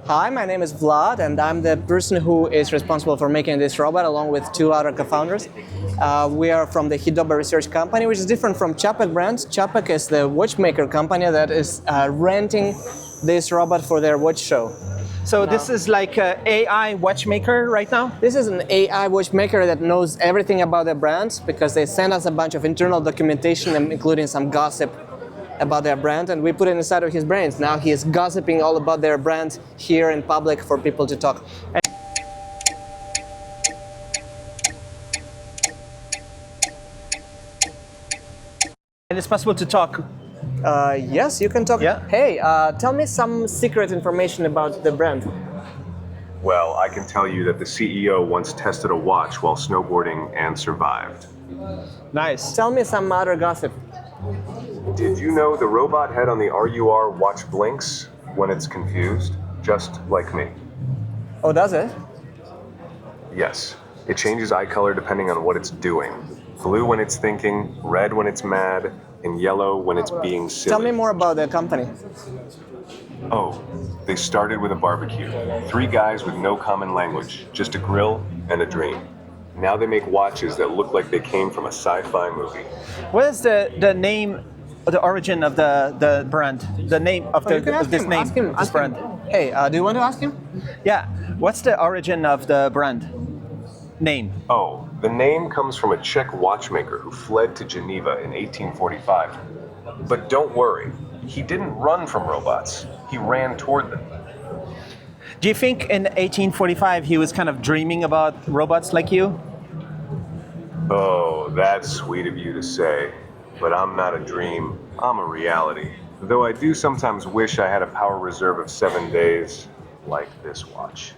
Hi, my name is Vlad, and I'm the person who is responsible for making this robot along with two other co-founders. We are from the Hidoba Research company, which is different from Czapek brand. Czapek is the watchmaker company that is renting this robot for their watch show. So this is like an AI watchmaker right now? This is an AI watchmaker that knows everything about their brand because they send us a bunch of internal documentation, including some gossip about their brand, and we put it inside of his brains. Now he is gossiping all about their brand here in public for people to talk. And it's possible to talk? Yes, you can talk. Yeah. Hey, tell me some secret information about the brand. Well, I can tell you that the CEO once tested a watch while snowboarding and survived. Nice. Tell me some other gossip. Did you know the robot head on the RUR watch blinks when it's confused, just like me? Oh, does it? Yes, it changes eye color depending on what it's doing. Blue when it's thinking, red when it's mad, and yellow when it's being silly. Tell me more about the company. Oh, they started with a barbecue. 3 guys with no common language, just a grill and a dream. Now they make watches that look like they came from a sci-fi movie. What is the name, the origin of the brand? The name of this name, this brand? Hey, do you want to ask him? Yeah. What's the origin of the brand name? Oh, the name comes from a Czech watchmaker who fled to Geneva in 1845. But don't worry, he didn't run from robots. He ran toward them. Do you think in 1845 he was kind of dreaming about robots like you? Oh, that's sweet of you to say. But I'm not a dream, I'm a reality. Though I do sometimes wish I had a power reserve of 7 days, like this watch.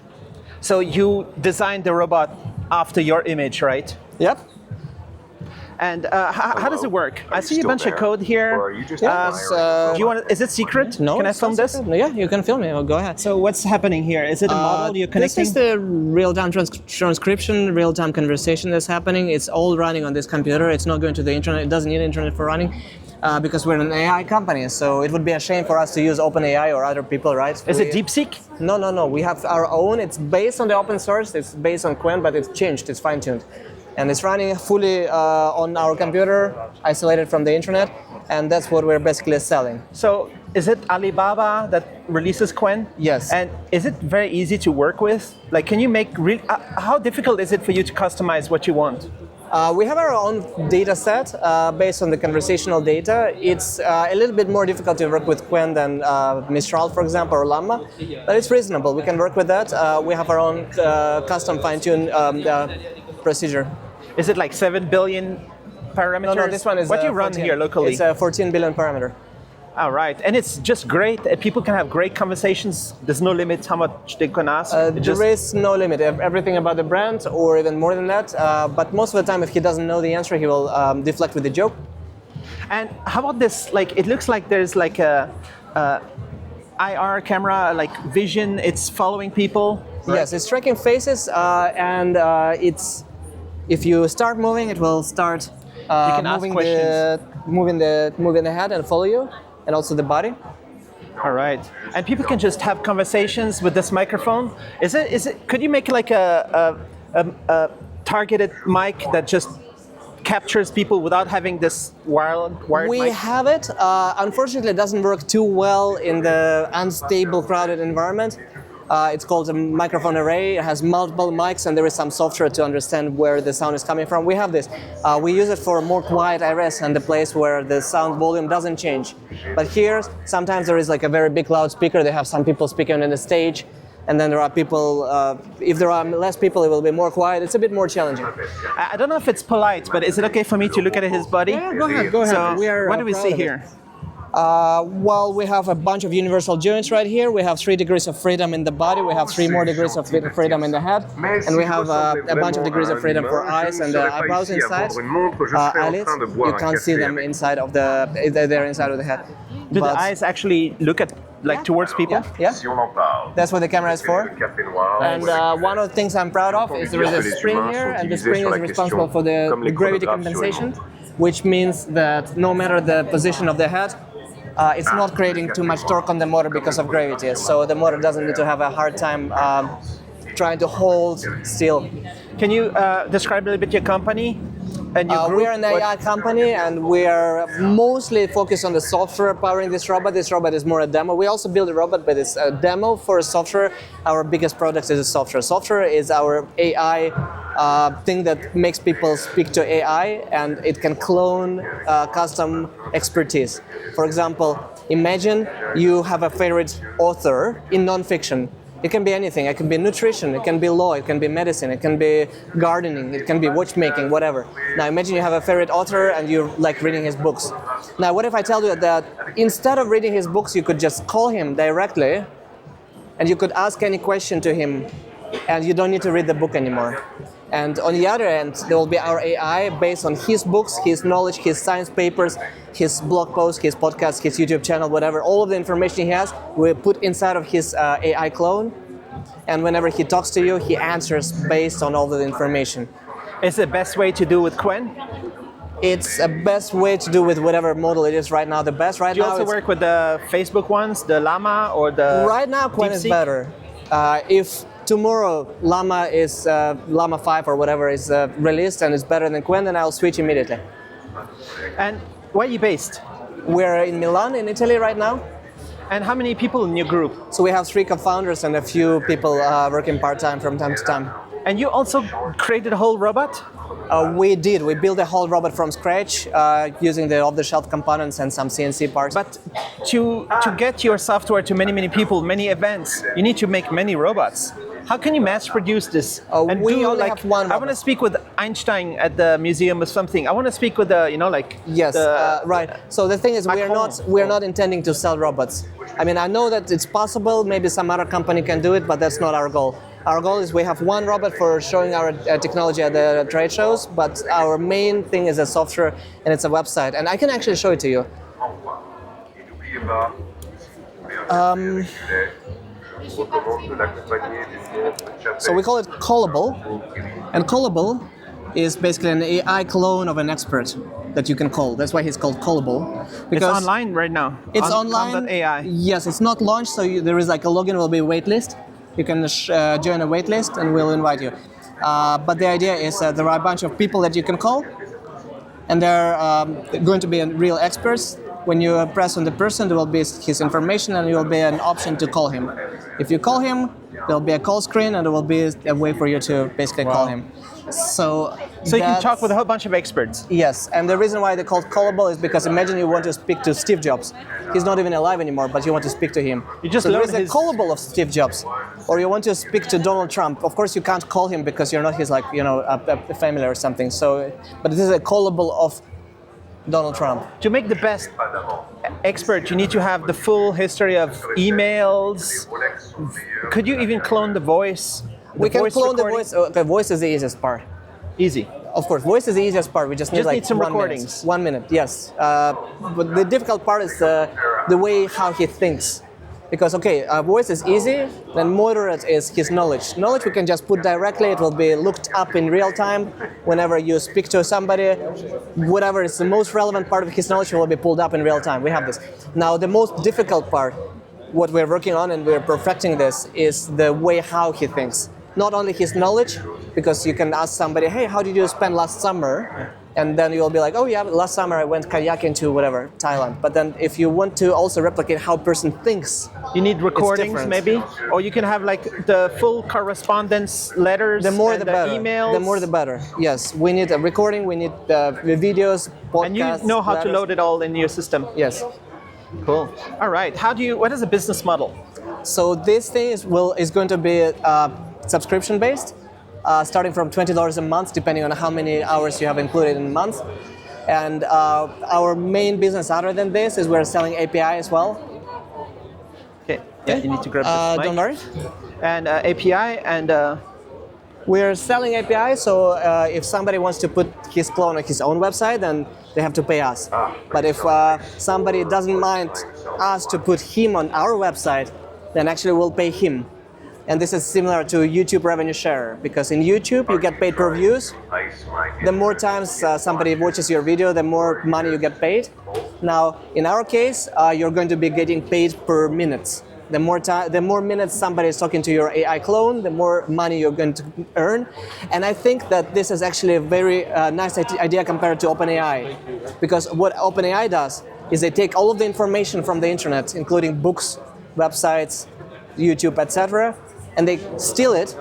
So you designed the robot after your image, right? Yep. And how does it work? I see a bunch of code Or here. are you just so- Do you want? Is it secret? No. Can I it's film not this? secret. Yeah, you can film it. Oh, go ahead. So what's happening here? Is it a model you're connecting? This is the real-time transcription, real-time conversation that's happening. It's all running on this computer. It's not going to the internet. It doesn't need internet for running because we're an AI company. So it would be a shame for us to use OpenAI or other people, right? Is it DeepSeek? No. We have our own. It's based on the open source. It's based on Qwen, but it's changed. It's fine-tuned. And it's running fully on our computer, isolated from the internet, and that's what we're basically selling. So is it Alibaba that releases Qwen? Yes. And is it very easy to work with? Like, can you make real? How difficult is it for you to customize what you want? We have our own data set based on the conversational data. It's a little bit more difficult to work with Qwen than Mistral, for example, or Llama, but it's reasonable. We can work with that. We have our own custom fine-tuned procedure. Is it like 7 billion parameters? No, this one is what do you run 14. here locally? It's a 14 billion parameter. All right, and it's just great. People can have great conversations. There's no limit how much they can ask. There is no limit. Everything about the brand, or even more than that. But most of the time, if he doesn't know the answer, he will deflect with a joke. And how about this? Like, it looks like there's like a IR camera, like vision. It's following people. Right? Yes, it's tracking faces, and it's. If you start moving, it will start moving the head and follow you, and also the body. All right, and people can just have conversations with this microphone. Is it? Could you make like a targeted mic that just captures people without having this wired We mic? have it. Unfortunately, it doesn't work too well in the unstable, crowded environment. It's called a microphone array. It has multiple mics, and there is some software to understand where the sound is coming from. We have this. We use it for more quiet areas and the place where the sound volume doesn't change. But here, sometimes there is like a very big loudspeaker. They have some people speaking on the stage, and then there are people. If there are less people, it will be more quiet. It's a bit more challenging. I don't know if it's polite, but is it okay for me to look at his body? Yeah, go ahead. Go ahead. So, what do we see here? Well, we have a bunch of universal joints right here. We have 3 degrees of freedom in the body. We have 3 more degrees of freedom in the head. And we have a bunch of degrees of freedom for eyes and the eyebrows inside. Eyelids, you can't see them inside of they're inside of the head. Do the eyes actually look at, like, towards people? Yeah. That's what the camera is for. And one of the things I'm proud of is there is a spring here, and the spring is responsible for the gravity compensation, which means that no matter the position of the head, it's not creating too much torque on the motor because of gravity. So the motor doesn't need to have a hard time trying to hold still. Can you describe a little bit your company and your group? We are an AI company, and we are mostly focused on the software powering this robot. This robot is more a demo. We also build a robot, but it's a demo for software. Our biggest product is software. Software is our AI thing that makes people speak to AI, and it can clone custom expertise. For example, imagine you have a favorite author in nonfiction. It can be anything. It can be nutrition, it can be law, it can be medicine, it can be gardening, it can be watchmaking, whatever. Now imagine you have a favorite author and you like reading his books. Now what if I tell you that instead of reading his books, you could just call him directly and you could ask any question to him and you don't need to read the book anymore. And on the other end, there will be our AI based on his books, his knowledge, his science papers, his blog posts, his podcast, his YouTube channel, whatever. All of the information he has, we put inside of his AI clone. And whenever he talks to you, he answers based on all the information. Is the best way to do with Qwen? It's a best way to do with whatever model it is right now. The best right now. Do you also work with the Facebook ones, the Llama or the Right now, Qwen is better. If tomorrow Llama 5 or whatever is released and it's better than Qwen, then I'll switch immediately. And where are you based? We're in Milan, in Italy right now. And how many people in your group? So we have 3 co-founders and a few people working part-time from time to time. And you also created a whole robot? We did. We built a whole robot from scratch using the off-the-shelf components and some CNC parts. But to get your software to many people, many events, you need to make many robots. How can you mass produce this? And we only have one robot. I want to speak with Einstein at the museum or something. I want to speak with the, Yes, right. So the thing is, we're not intending to sell robots. I mean, I know that it's possible. Maybe some other company can do it, but that's not our goal. Our goal is we have one robot for showing our technology at the trade shows, but our main thing is a software and it's a website. And I can actually show it to you. So we call it callable, and callable is basically an AI clone of an expert that you can call. That's why he's called callable. Because it's online right now. It's online. AI. Yes, it's not launched, so there is like a login, will be a waitlist. You can join a waitlist and we'll invite you. But the idea is that there are a bunch of people that you can call, and they're going to be real experts. When you press on the person, there will be his information and there will be an option to call him. If you call him, there will be a call screen and there will be a way for you to basically call him. So you can talk with a whole bunch of experts. Yes, and the reason why they're called callable is because imagine you want to speak to Steve Jobs. He's not even alive anymore, but you want to speak to him. You just so there is a callable of Steve Jobs. Or you want to speak to Donald Trump. Of course, you can't call him because you're not his a family or something. So, but this is a callable of Donald Trump. To make the best expert, you need to have the full history of emails. Could you even clone the voice? We can clone the voice. Okay, voice is the easiest part. Easy. Of course, voice is the easiest part. We just need some 1 recordings. minute. 1 minute, yes. But the difficult part is the way how he thinks. Because, okay, voice is easy, then moderate is his knowledge. Knowledge we can just put directly, it will be looked up in real time. Whenever you speak to somebody, whatever is the most relevant part of his knowledge will be pulled up in real time. We have this. Now, the most difficult part, what we're working on and we're perfecting this, is the way how he thinks. Not only his knowledge, because you can ask somebody, hey, how did you spend last summer? And then you'll be like, oh yeah, last summer I went kayaking to whatever, Thailand. But then if you want to also replicate how a person thinks, you need recordings maybe? Or you can have like the full correspondence letters, the more the better. Emails. The more the better, yes. We need a recording, we need the videos, podcasts. And you know how to load it all in your system? Yes. Cool. All right, what is the business model? So this thing is going to be subscription based. Starting from $20 a month, depending on how many hours you have included in a month. And our main business other than this is we're selling API as well. Okay, yeah, you need to grab this mic. Don't worry. And API and... We're selling API, so if somebody wants to put his clone on his own website, then they have to pay us. But if somebody doesn't mind us to put him on our website, then actually we'll pay him. And this is similar to YouTube revenue share, because in YouTube you get paid per views. The more times somebody watches your video, the more money you get paid. Now, in our case, you're going to be getting paid per minute. The more minutes somebody is talking to your AI clone, the more money you're going to earn. And I think that this is actually a very nice idea compared to OpenAI. Because what OpenAI does is they take all of the information from the internet, including books, websites, YouTube, etc., and they steal it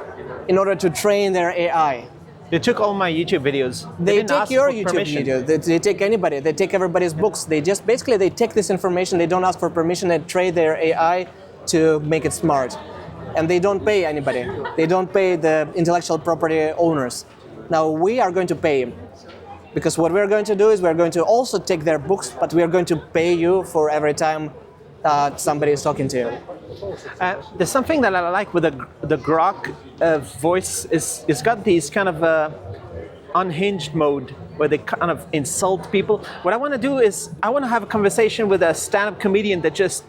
in order to train their AI. They took all my YouTube videos. They take your YouTube video. They take anybody. They take everybody's books. They just basically they take this information. They don't ask for permission. They train their AI to make it smart, and they don't pay anybody. They don't pay the intellectual property owners. Now we are going to pay, because what we're going to do is we're going to also take their books, but we are going to pay you for every time somebody is talking to you. There's something that I like with the Grok voice is it's got these kind of unhinged mode where they kind of insult people. What I want to do is I want to have a conversation with a stand-up comedian that just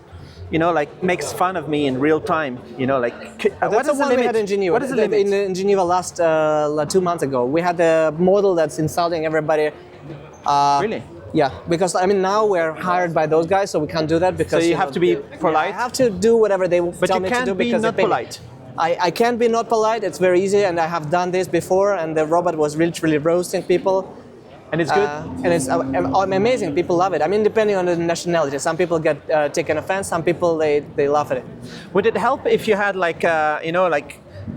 like makes fun of me in real time. What is the limit? We had in Geneva. What is the limit? In Geneva last 2 months ago, we had a model that's insulting everybody. Really? Yeah, because now we're hired by those guys, so we can't do that because so you have to be polite. I have to do whatever they tell me to do because you can't be not polite. I can be not polite. It's very easy, and I have done this before. And the robot was literally roasting people. And it's good? And it's amazing. People love it. Depending on the nationality. Some people get taken offense. Some people, they laugh at it. Would it help if you had like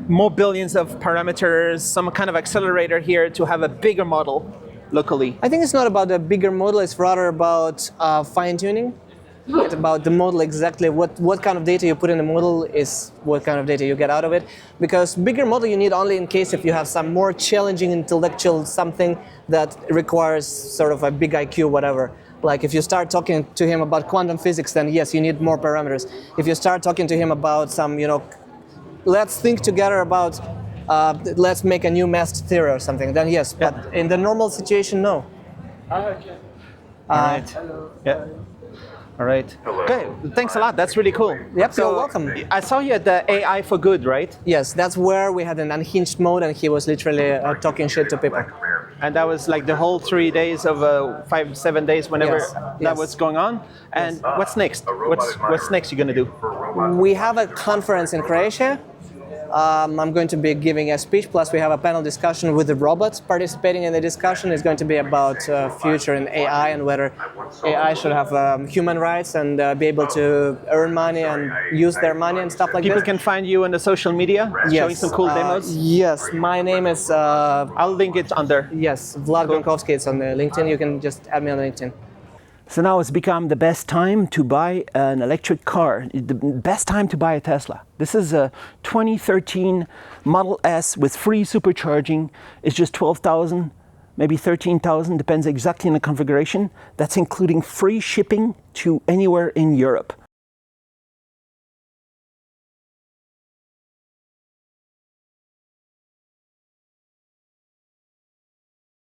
more billions of parameters, some kind of accelerator here to have a bigger model locally? I think it's not about a bigger model. It's rather about fine-tuning. It's about the model exactly. What kind of data you put in the model is what kind of data you get out of it. Because bigger model you need only in case if you have some more challenging intellectual something that requires sort of a big IQ, whatever. Like if you start talking to him about quantum physics, then yes, you need more parameters. If you start talking to him about some, let's think together about, let's make a new mass theory or something, then yes. Yeah. But in the normal situation, no. All right. Yeah. All right. Hello. Okay. Thanks a lot. That's really cool. Yep, you're welcome. I saw you at the AI for Good, right? Yes, that's where we had an unhinged mode, and he was literally talking shit to people. And that was like the whole 3 days of 5-7 days, whenever Yes, that yes. was going on. And what's next? What's next you're gonna do? We have a conference in Croatia. I'm going to be giving a speech, plus we have a panel discussion with the robots participating in the discussion. It's going to be about future in AI and whether AI should have human rights and be able to earn money and use their money and stuff like People this. can find you on the social media, showing some cool demos. Yes, my name is, I'll link it under. yes, Vlad Gonkovsky. It's on the LinkedIn. You can just add me on LinkedIn. So now it's become the best time to buy an electric car, the best time to buy a Tesla. This is a 2013 Model S with free supercharging. It's just 12,000, maybe 13,000, depends exactly on the configuration. That's including free shipping to anywhere in Europe.